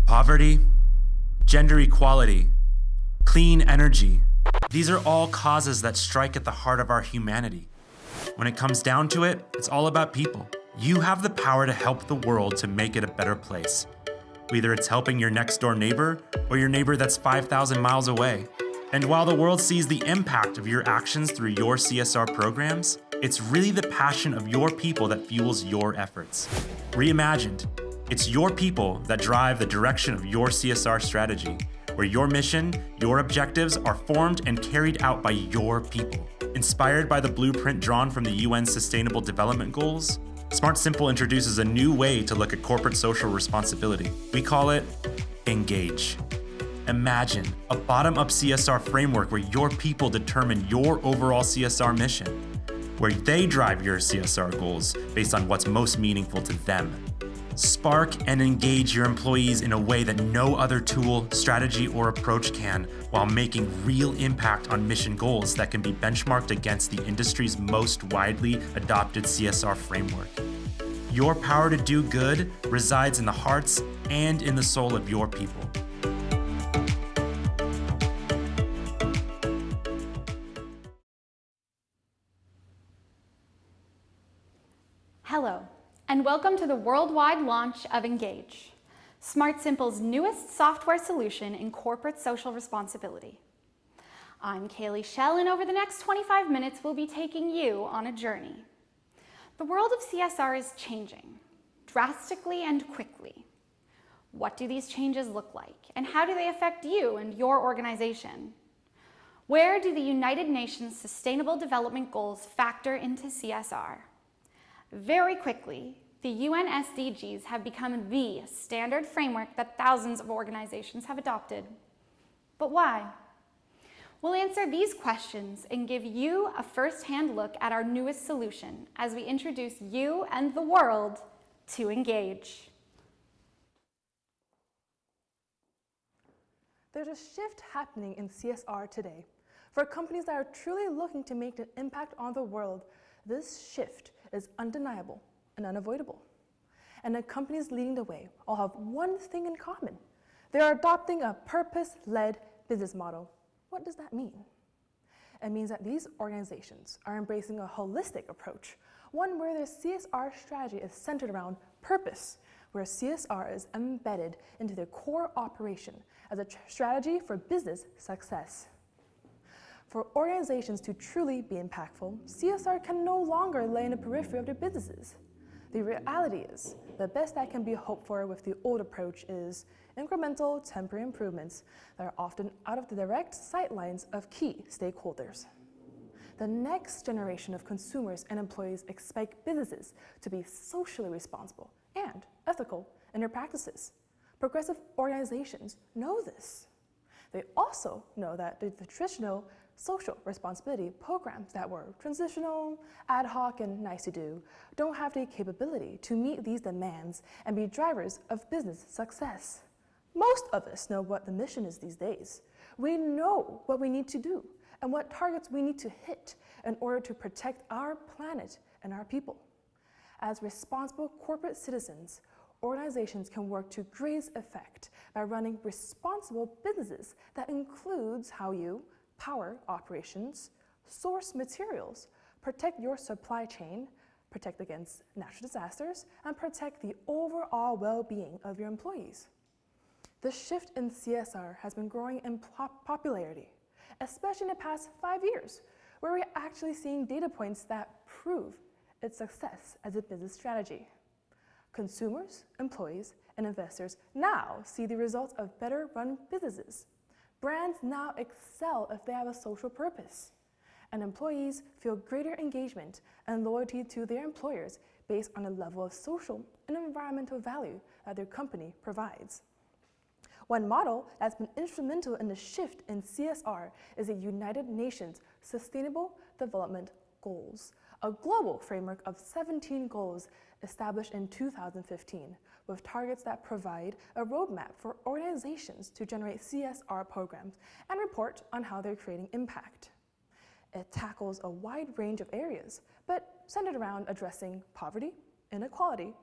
Poverty, gender equality, clean energy. These are all causes that strike at the heart of our humanity. When it comes down to it, it's all about people. You have the power to help the world to make it a better place. Whether it's helping your next door neighbor or your neighbor that's 5,000 miles away. And while the world sees the impact of your actions through your CSR programs, it's really the passion of your people that fuels your efforts. Reimagined, it's your people that drive the direction of your CSR strategy, where your mission, your objectives are formed and carried out by your people. Inspired by the blueprint drawn from the UN Sustainable Development Goals, SmartSimple introduces a new way to look at corporate social responsibility. We call it Engage. Imagine a bottom-up CSR framework where your people determine your overall CSR mission, where they drive your CSR goals based on what's most meaningful to them. Spark and engage your employees in a way that no other tool, strategy, or approach can, while making real impact on mission goals that can be benchmarked against the industry's most widely adopted CSR framework. Your power to do good resides in the hearts and in the soul of your people. Hello, and welcome to the worldwide launch of Engage, SmartSimple's newest software solution in corporate social responsibility. I'm Kaylee Schell, and over the next 25 minutes, we'll be taking you on a journey. The world of CSR is changing, drastically and quickly. What do these changes look like, and how do they affect you and your organization? Where do the United Nations Sustainable Development Goals factor into CSR? Very quickly, the UN SDGs have become the standard framework that thousands of organizations have adopted. But why? We'll answer these questions and give you a first-hand look at our newest solution as we introduce you and the world to Engage. There's a shift happening in CSR today. For companies that are truly looking to make an impact on the world, this shift is undeniable and unavoidable. And the companies leading the way all have one thing in common. They are adopting a purpose-led business model. What does that mean? It means that these organizations are embracing a holistic approach, one where their CSR strategy is centered around purpose, where CSR is embedded into their core operation as a strategy for business success. For organizations to truly be impactful, CSR can no longer lay in the periphery of their businesses. The reality is, the best that can be hoped for with the old approach is incremental, temporary improvements that are often out of the direct sightlines of key stakeholders. The next generation of consumers and employees expect businesses to be socially responsible and ethical in their practices. Progressive organizations know this. They also know that the traditional social responsibility programs that were transitional, ad hoc, and nice to do don't have the capability to meet these demands and be drivers of business success. Most of us know what the mission is these days. We know what we need to do and what targets we need to hit in order to protect our planet and our people. As responsible corporate citizens, organizations can work to greatest effect by running responsible businesses that includes how you power operations, source materials, protect your supply chain, protect against natural disasters, and protect the overall well-being of your employees. The shift in CSR has been growing in popularity, especially in the past 5 years, where we're actually seeing data points that prove its success as a business strategy. Consumers, employees, and investors now see the results of better-run businesses. Brands now excel if they have a social purpose, and employees feel greater engagement and loyalty to their employers based on the level of social and environmental value that their company provides. One model that's been instrumental in the shift in CSR is the United Nations Sustainable Development Goals, a global framework of 17 goals established in 2015, with targets that provide a roadmap for organizations to generate CSR programs and report on how they're creating impact. It tackles a wide range of areas, but centered around addressing poverty, inequality,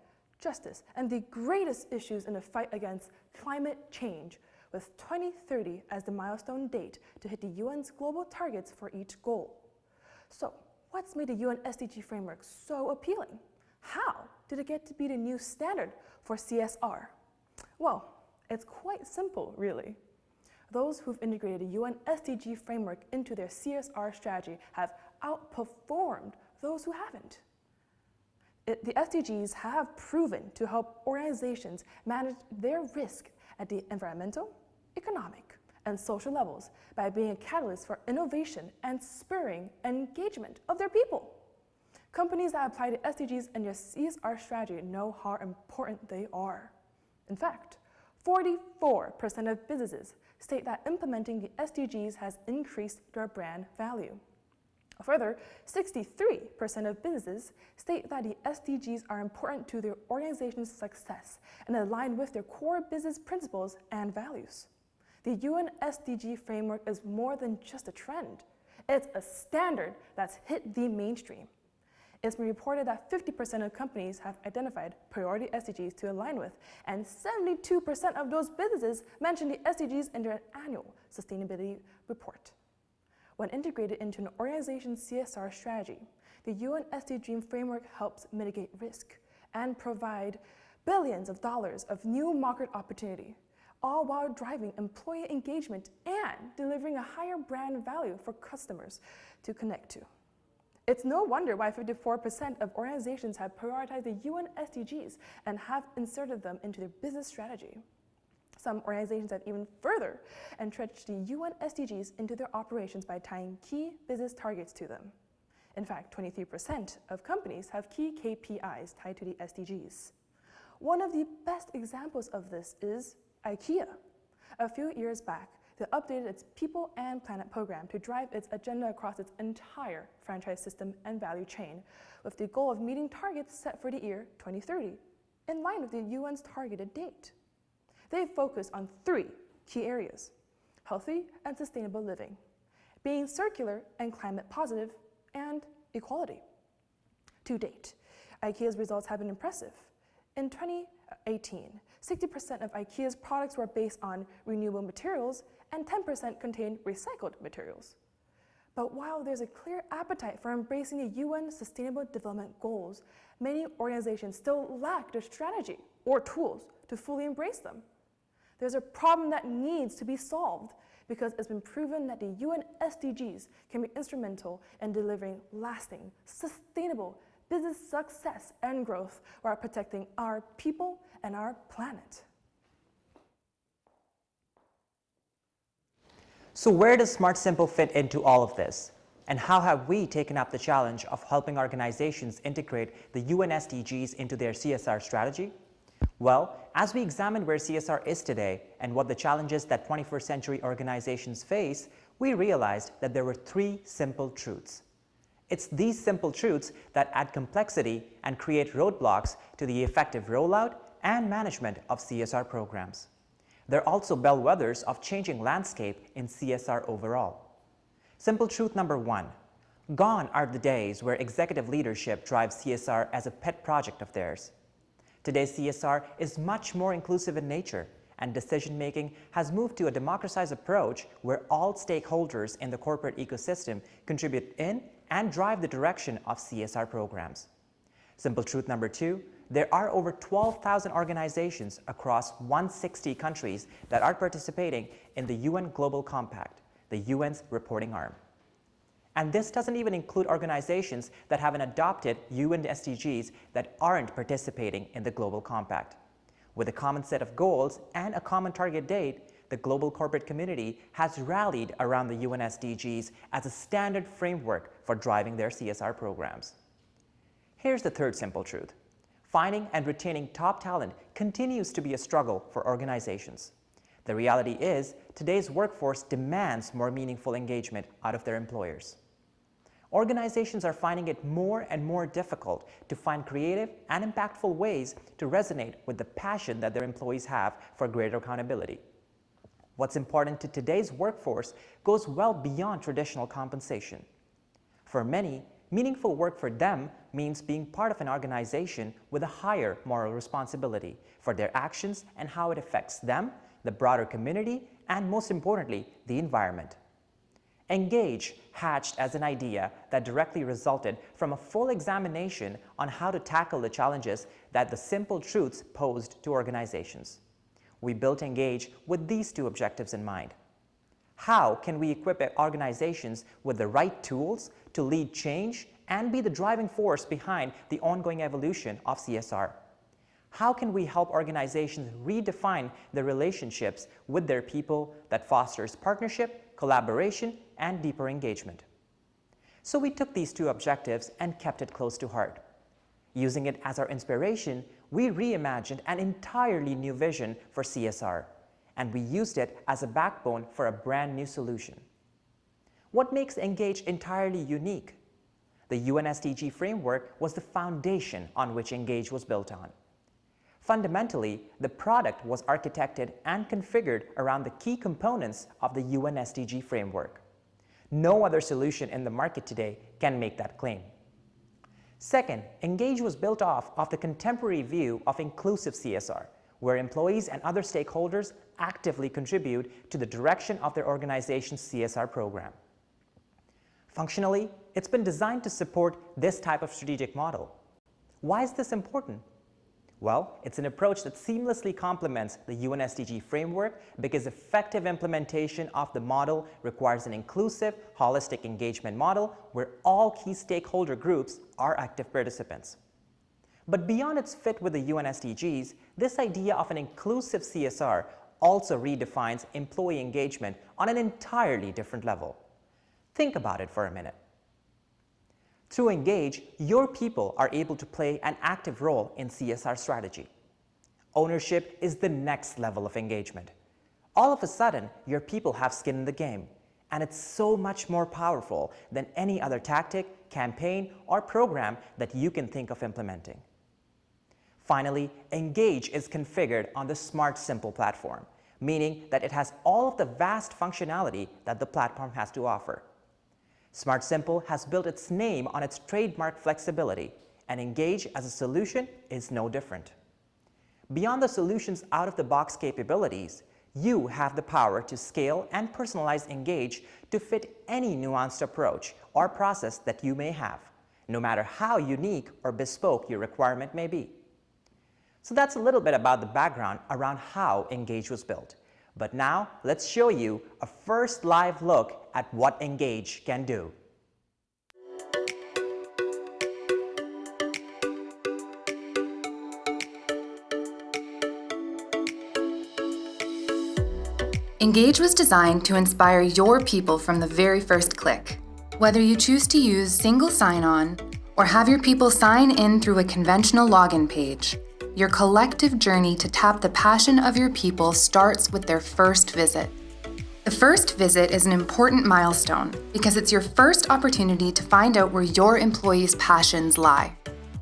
justice, and the greatest issues in the fight against climate change, with 2030 as the milestone date to hit the UN's global targets for each goal. So, what's made the UN SDG framework so appealing? How did it get to be the new standard for CSR? Well, it's quite simple, really. Those who've integrated the UN SDG framework into their CSR strategy have outperformed those who haven't. The SDGs have proven to help organizations manage their risk at the environmental, economic, and social levels by being a catalyst for innovation and spurring engagement of their people. Companies that apply the SDGs in their CSR strategy know how important they are. In fact, 44% of businesses state that implementing the SDGs has increased their brand value. Further, 63% of businesses state that the SDGs are important to their organization's success and align with their core business principles and values. The UN SDG framework is more than just a trend. It's a standard that's hit the mainstream. It's been reported that 50% of companies have identified priority SDGs to align with, and 72% of those businesses mention the SDGs in their annual sustainability report. When integrated into an organization's CSR strategy, the UN SDG framework helps mitigate risk and provide billions of dollars of new market opportunity, all while driving employee engagement and delivering a higher brand value for customers to connect to. It's no wonder why 54% of organizations have prioritized the UN SDGs and have inserted them into their business strategy. Some organizations have even further entrenched the UN SDGs into their operations by tying key business targets to them. In fact, 23% of companies have key KPIs tied to the SDGs. One of the best examples of this is IKEA. A few years back, they updated its People and Planet program to drive its agenda across its entire franchise system and value chain, with the goal of meeting targets set for the year 2030, in line with the UN's targeted date. They focus on 3 key areas: healthy and sustainable living, being circular and climate positive, and equality. To date, IKEA's results have been impressive. In 2018, 60% of IKEA's products were based on renewable materials and 10% contained recycled materials. But while there's a clear appetite for embracing the UN Sustainable Development Goals, many organizations still lack the strategy or tools to fully embrace them. There's a problem that needs to be solved because it's been proven that the UN SDGs can be instrumental in delivering lasting, sustainable business success and growth while protecting our people and our planet. So where does SmartSimple fit into all of this? And how have we taken up the challenge of helping organizations integrate the UN SDGs into their CSR strategy? Well, as we examine where CSR is today and what the challenges that 21st century organizations face, we realized that there were 3 simple truths. It's these simple truths that add complexity and create roadblocks to the effective rollout and management of CSR programs. They're also bellwethers of changing landscape in CSR overall. Simple truth number 1. Gone are the days where executive leadership drives CSR as a pet project of theirs. Today's CSR is much more inclusive in nature, and decision-making has moved to a democratized approach where all stakeholders in the corporate ecosystem contribute in and drive the direction of CSR programs. Simple truth number 2, there are over 12,000 organizations across 160 countries that are participating in the UN Global Compact, the UN's reporting arm. And this doesn't even include organizations that haven't adopted UN SDGs that aren't participating in the Global Compact. With a common set of goals and a common target date, the global corporate community has rallied around the UN SDGs as a standard framework for driving their CSR programs. Here's the third simple truth. Finding and retaining top talent continues to be a struggle for organizations. The reality is, today's workforce demands more meaningful engagement out of their employers. Organizations are finding it more and more difficult to find creative and impactful ways to resonate with the passion that their employees have for greater accountability. What's important to today's workforce goes well beyond traditional compensation. For many, Meaningful work for them means being part of an organization with a higher moral responsibility for their actions and how it affects them, the broader community, and most importantly, the environment. Engage hatched as an idea that directly resulted from a full examination on how to tackle the challenges that the simple truths posed to organizations. We built Engage with these two objectives in mind. How can we equip organizations with the right tools to lead change and be the driving force behind the ongoing evolution of CSR? How can we help organizations redefine the relationships with their people that fosters partnership, collaboration, and deeper engagement? So we took these two objectives and kept it close to heart. Using it as our inspiration, we reimagined an entirely new vision for CSR, and we used it as a backbone for a brand new solution. What makes Engage entirely unique? The UN SDG framework was the foundation on which Engage was built on. Fundamentally, the product was architected and configured around the key components of the UN SDG framework. No other solution in the market today can make that claim. Second, Engage was built off of the contemporary view of inclusive CSR, where employees and other stakeholders actively contribute to the direction of their organization's CSR program. Functionally, it's been designed to support this type of strategic model. Why is this important? Well, it's an approach that seamlessly complements the UN SDG framework because effective implementation of the model requires an inclusive, holistic engagement model where all key stakeholder groups are active participants. But beyond its fit with the UN SDGs, this idea of an inclusive CSR also redefines employee engagement on an entirely different level. Think about it for a minute. Through Engage, your people are able to play an active role in CSR strategy. Ownership is the next level of engagement. All of a sudden, your people have skin in the game, and it's so much more powerful than any other tactic, campaign, or program that you can think of implementing. Finally, Engage is configured on the SmartSimple platform, meaning that it has all of the vast functionality that the platform has to offer. SmartSimple has built its name on its trademark flexibility, and Engage as a solution is no different. Beyond the solution's out-of-the-box capabilities, you have the power to scale and personalize Engage to fit any nuanced approach or process that you may have, no matter how unique or bespoke your requirement may be. So that's a little bit about the background around how Engage was built. But now, let's show you a first live look at what Engage can do. Engage was designed to inspire your people from the very first click. Whether you choose to use single sign-on or have your people sign in through a conventional login page, your collective journey to tap the passion of your people starts with their first visit. The first visit is an important milestone because it's your first opportunity to find out where your employees' passions lie.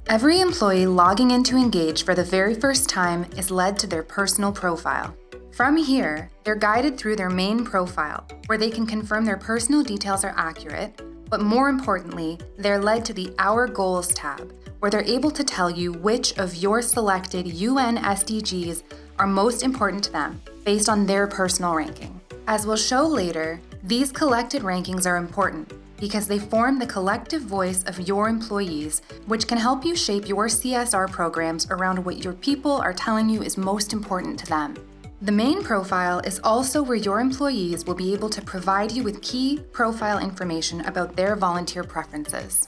Every employee logging into Engage for the very first time is led to their personal profile. From here, they're guided through their main profile, where they can confirm their personal details are accurate, but more importantly, they're led to the Our Goals tab, where they're able to tell you which of your selected UN SDGs are most important to them, based on their personal ranking. As we'll show later, these collected rankings are important because they form the collective voice of your employees, which can help you shape your CSR programs around what your people are telling you is most important to them. The main profile is also where your employees will be able to provide you with key profile information about their volunteer preferences.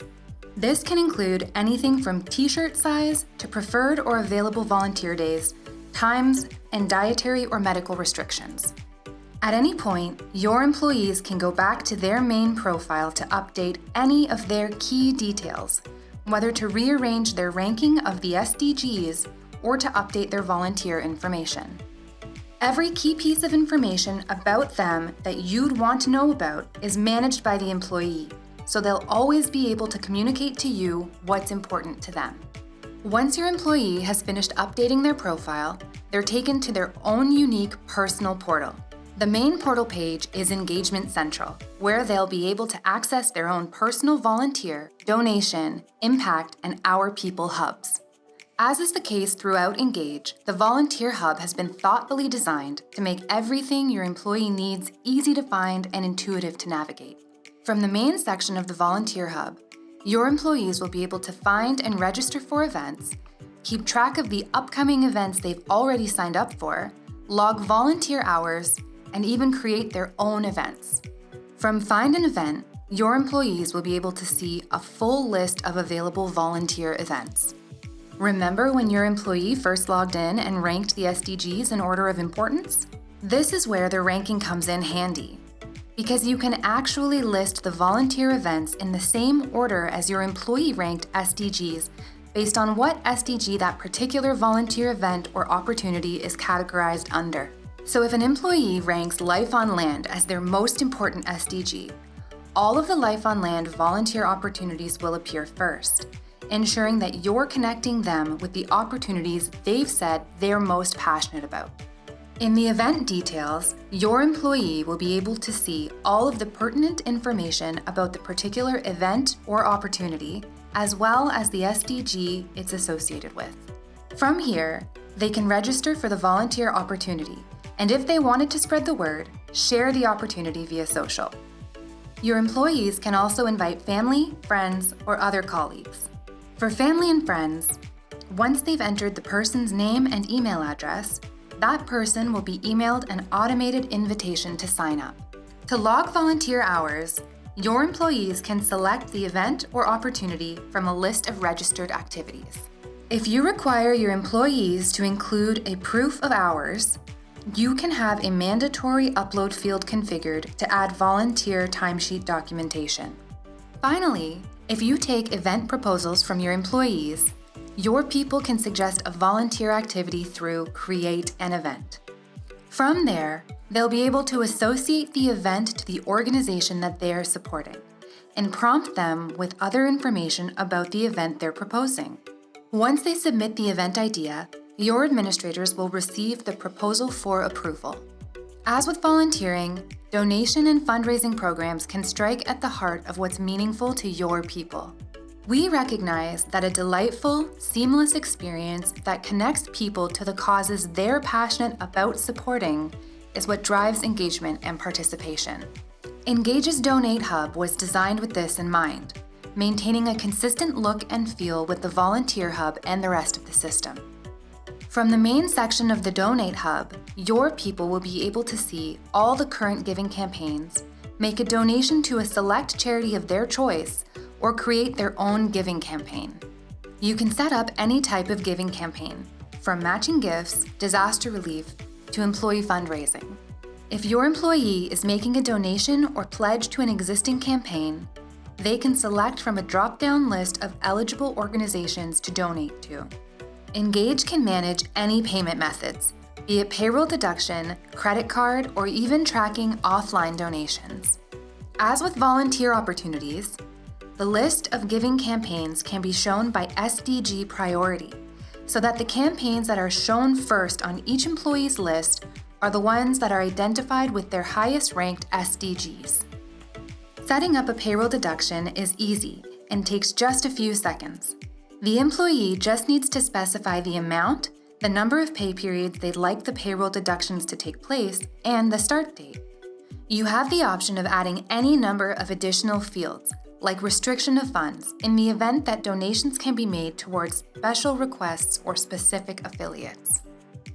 This can include anything from t-shirt size to preferred or available volunteer days, times, and dietary or medical restrictions. At any point, your employees can go back to their main profile to update any of their key details, whether to rearrange their ranking of the SDGs or to update their volunteer information. Every key piece of information about them that you'd want to know about is managed by the employee, so they'll always be able to communicate to you what's important to them. Once your employee has finished updating their profile, they're taken to their own unique personal portal, The main portal page is Engagement Central, where they'll be able to access their own personal volunteer, donation, impact, and Our People hubs. As is the case throughout Engage, the Volunteer Hub has been thoughtfully designed to make everything your employee needs easy to find and intuitive to navigate. From the main section of the Volunteer Hub, your employees will be able to find and register for events, keep track of the upcoming events they've already signed up for, log volunteer hours, and even create their own events. From Find an Event, your employees will be able to see a full list of available volunteer events. Remember when your employee first logged in and ranked the SDGs in order of importance? This is where the ranking comes in handy, because you can actually list the volunteer events in the same order as your employee-ranked SDGs based on what SDG that particular volunteer event or opportunity is categorized under. So if an employee ranks Life on Land as their most important SDG, all of the Life on Land volunteer opportunities will appear first, ensuring that you're connecting them with the opportunities they've said they're most passionate about. In the event details, your employee will be able to see all of the pertinent information about the particular event or opportunity, as well as the SDG it's associated with. From here, they can register for the volunteer opportunity, and if they wanted to spread the word, share the opportunity via social. Your employees can also invite family, friends, or other colleagues. For family and friends, once they've entered the person's name and email address, that person will be emailed an automated invitation to sign up. To log volunteer hours, your employees can select the event or opportunity from a list of registered activities. If you require your employees to include a proof of hours, you can have a mandatory upload field configured to add volunteer timesheet documentation. Finally, if you take event proposals from your employees, your people can suggest a volunteer activity through Create an Event. From there, they'll be able to associate the event to the organization that they are supporting and prompt them with other information about the event they're proposing. Once they submit the event idea, your administrators will receive the proposal for approval. As with volunteering, donation and fundraising programs can strike at the heart of what's meaningful to your people. We recognize that a delightful, seamless experience that connects people to the causes they're passionate about supporting is what drives engagement and participation. Engage's Donate Hub was designed with this in mind, maintaining a consistent look and feel with the Volunteer Hub and the rest of the system. From the main section of the Donate Hub, your people will be able to see all the current giving campaigns, make a donation to a select charity of their choice, or create their own giving campaign. You can set up any type of giving campaign, from matching gifts, disaster relief, to employee fundraising. If your employee is making a donation or pledge to an existing campaign, they can select from a drop-down list of eligible organizations to donate to. Engage can manage any payment methods, be it payroll deduction, credit card, or even tracking offline donations. As with volunteer opportunities, the list of giving campaigns can be shown by SDG priority, so that the campaigns that are shown first on each employee's list are the ones that are identified with their highest ranked SDGs. Setting up a payroll deduction is easy and takes just a few seconds. The employee just needs to specify the amount, the number of pay periods they'd like the payroll deductions to take place, and the start date. You have the option of adding any number of additional fields, like restriction of funds, in the event that donations can be made towards special requests or specific affiliates.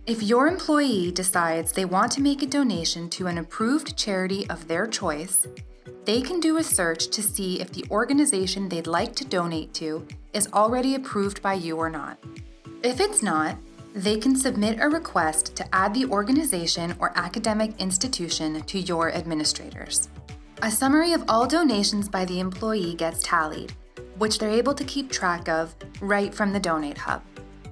If your employee decides they want to make a donation to an approved charity of their choice, they can do a search to see if the organization they'd like to donate to is already approved by you or not. If it's not, they can submit a request to add the organization or academic institution to your administrators. A summary of all donations by the employee gets tallied, which they're able to keep track of right from the Donate Hub.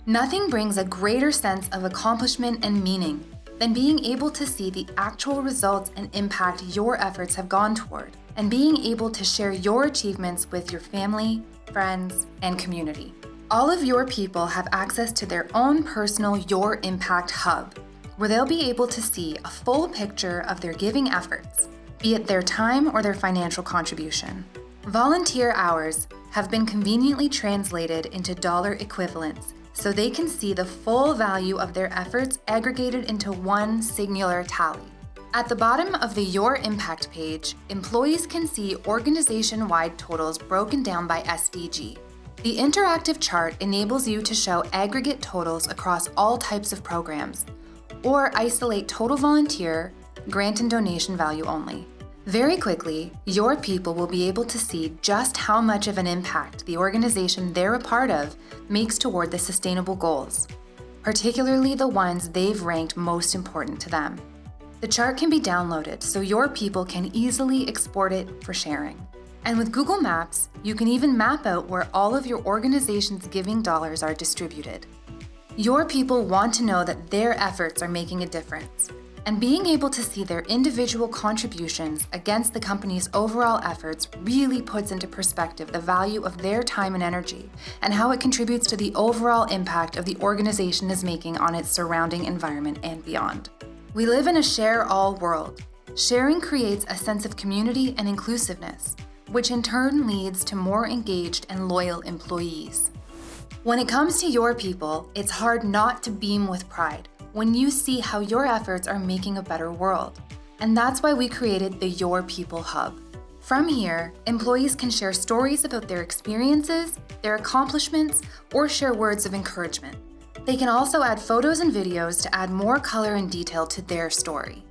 Nothing brings a greater sense of accomplishment and meaning than being able to see the actual results and impact your efforts have gone toward, and being able to share your achievements with your family, friends, and community. All of your people have access to their own personal Your Impact Hub, where they'll be able to see a full picture of their giving efforts, be it their time or their financial contribution. Volunteer hours have been conveniently translated into dollar equivalents so they can see the full value of their efforts aggregated into one singular tally. At the bottom of the Your Impact page, employees can see organization-wide totals broken down by SDG. The interactive chart enables you to show aggregate totals across all types of programs, or isolate total volunteer, grant and donation value only. Very quickly, your people will be able to see just how much of an impact the organization they're a part of makes toward the sustainable goals, particularly the ones they've ranked most important to them. The chart can be downloaded so your people can easily export it for sharing. And with Google Maps, you can even map out where all of your organization's giving dollars are distributed. Your people want to know that their efforts are making a difference, and being able to see their individual contributions against the company's overall efforts really puts into perspective the value of their time and energy and how it contributes to the overall impact of the organization is making on its surrounding environment and beyond. We live in a share-all world. Sharing creates a sense of community and inclusiveness, which in turn leads to more engaged and loyal employees. When it comes to your people, it's hard not to beam with pride when you see how your efforts are making a better world. And that's why we created the Your People Hub. From here, employees can share stories about their experiences, their accomplishments, or share words of encouragement. They can also add photos and videos to add more color and detail to their story.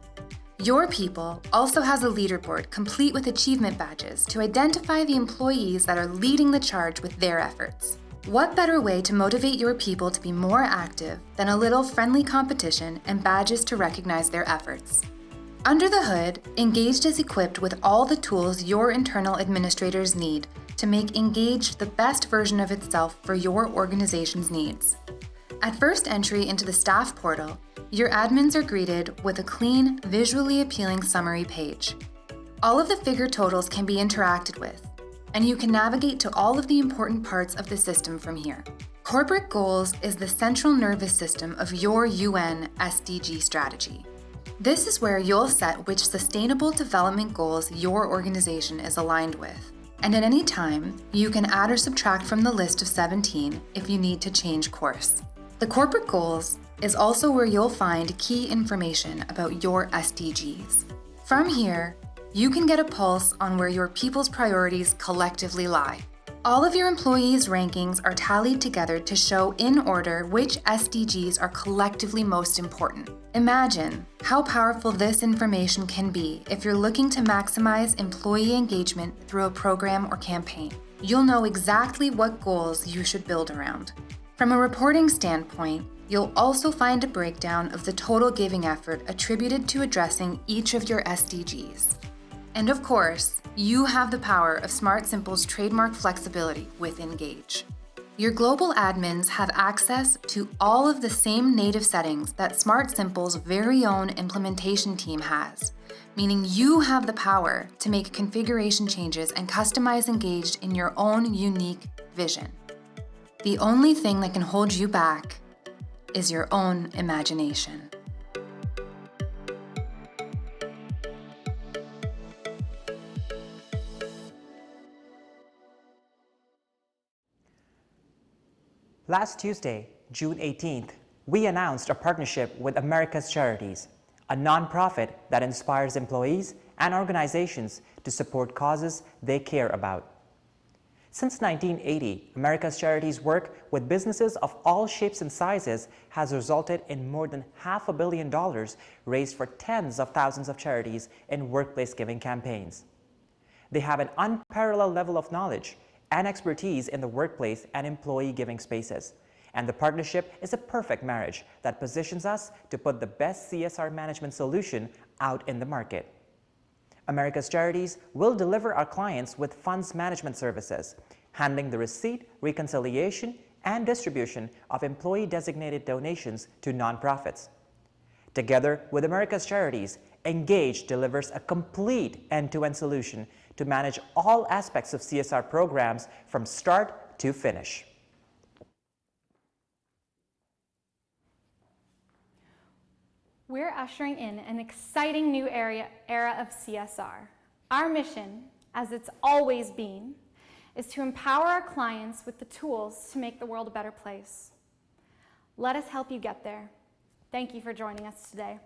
Your People also has a leaderboard complete with achievement badges to identify the employees that are leading the charge with their efforts. What better way to motivate your people to be more active than a little friendly competition and badges to recognize their efforts? Under the hood, Engaged is equipped with all the tools your internal administrators need to make Engaged the best version of itself for your organization's needs. At first entry into the staff portal, your admins are greeted with a clean, visually appealing summary page. All of the figure totals can be interacted with, and you can navigate to all of the important parts of the system from here. Corporate goals is the central nervous system of your UN SDG strategy. This is where you'll set which sustainable development goals your organization is aligned with. And at any time, you can add or subtract from the list of 17 if you need to change course. The corporate goals is also where you'll find key information about your SDGs. From here, you can get a pulse on where your people's priorities collectively lie. All of your employees' rankings are tallied together to show in order which SDGs are collectively most important. Imagine how powerful this information can be if you're looking to maximize employee engagement through a program or campaign. You'll know exactly what goals you should build around. From a reporting standpoint, you'll also find a breakdown of the total giving effort attributed to addressing each of your SDGs. And of course, you have the power of SmartSimple's trademark flexibility with Engage. Your global admins have access to all of the same native settings that SmartSimple's very own implementation team has, meaning you have the power to make configuration changes and customize Engage in your own unique vision. The only thing that can hold you back is your own imagination. Last Tuesday, June 18th, we announced a partnership with America's Charities, a nonprofit that inspires employees and organizations to support causes they care about. Since 1980, America's Charities' work with businesses of all shapes and sizes has resulted in more than $500 million raised for tens of thousands of charities in workplace giving campaigns. They have an unparalleled level of knowledge and expertise in the workplace and employee giving spaces, and the partnership is a perfect marriage that positions us to put the best CSR management solution out in the market. America's Charities will deliver our clients with funds management services, handling the receipt, reconciliation, and distribution of employee-designated donations to nonprofits. Together with America's Charities, Engage delivers a complete end-to-end solution to manage all aspects of CSR programs from start to finish. We're ushering in an exciting new era of CSR. Our mission, as it's always been, is to empower our clients with the tools to make the world a better place. Let us help you get there. Thank you for joining us today.